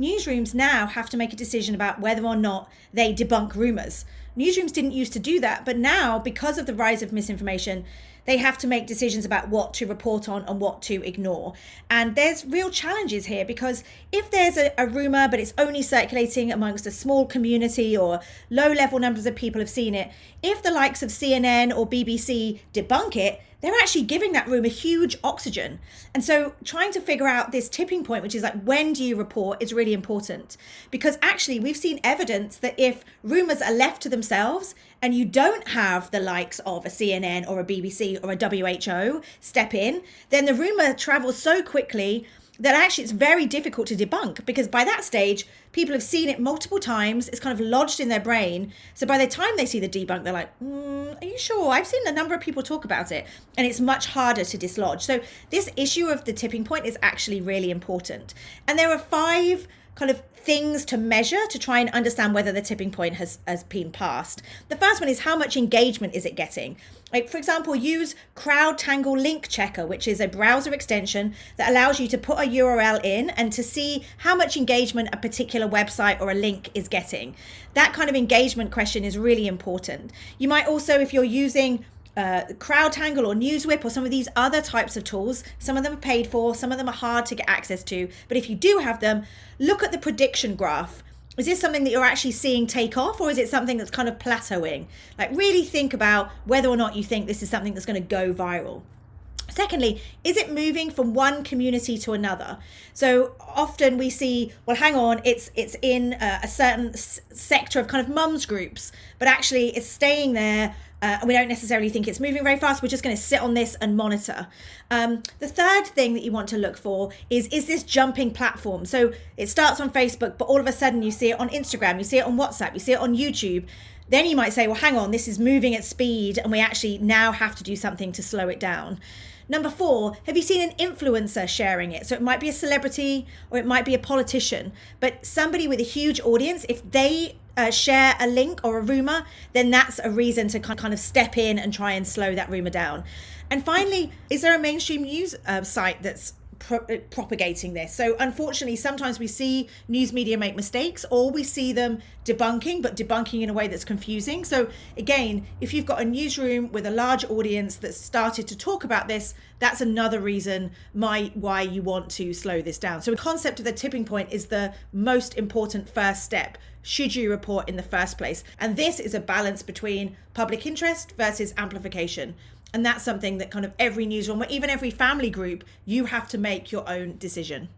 newsrooms now have to make a decision about whether or not they debunk rumors. Newsrooms didn't used to do that, but now, because of the rise of misinformation, they have to make decisions about what to report on and what to ignore. And there's real challenges here, because if there's a rumor, but it's only circulating amongst a small community or low level numbers of people have seen it, if the likes of CNN or BBC debunk it, they're actually giving that rumor huge oxygen. And so trying to figure out this tipping point, which is like, when do you report, is really important. Because actually we've seen evidence that if rumors are left to themselves and you don't have the likes of a CNN or a BBC or a WHO step in, then the rumor travels so quickly that actually it's very difficult to debunk, because by that stage, people have seen it multiple times. It's kind of lodged in their brain. So by the time they see the debunk, they're like, are you sure? I've seen a number of people talk about it, and it's much harder to dislodge. So this issue of the tipping point is actually really important. And there are 5 kind of things to measure to try and understand whether the tipping point has been passed. The first one is, how much engagement is it getting? Like, for example, use CrowdTangle Link Checker, which is a browser extension that allows you to put a URL in and to see how much engagement a particular website or a link is getting. That kind of engagement question is really important. You might also, if you're using CrowdTangle or NewsWhip or some of these other types of tools, some of them are paid for, some of them are hard to get access to, but if you do have them, look at the prediction graph. Is this something that you're actually seeing take off, or is it something that's kind of plateauing? Like, really think about whether or not you think this is something that's going to go viral. Secondly, is it moving from one community to another? So often we see, well, hang on, it's in a certain sector of kind of mums groups, but actually it's staying there. And we don't necessarily think it's moving very fast. We're just going to sit on this and monitor. The third thing that you want to look for is this jumping platform? So it starts on Facebook, but all of a sudden you see it on Instagram, you see it on WhatsApp, you see it on YouTube. Then you might say, well, hang on, this is moving at speed, and we actually now have to do something to slow it down. Number 4, have you seen an influencer sharing it? So it might be a celebrity or it might be a politician, but somebody with a huge audience, if they share a link or a rumor, then that's a reason to kind of step in and try and slow that rumor down. And finally, is there a mainstream news site that's propagating this? So unfortunately, sometimes we see news media make mistakes, or we see them debunking, but debunking in a way that's confusing. So again, if you've got a newsroom with a large audience that's started to talk about this, that's another reason why you want to slow this down. So the concept of the tipping point is the most important first step. Should you report in the first place? And this is a balance between public interest versus amplification. And that's something that kind of every newsroom, or even every family group, you have to make your own decision.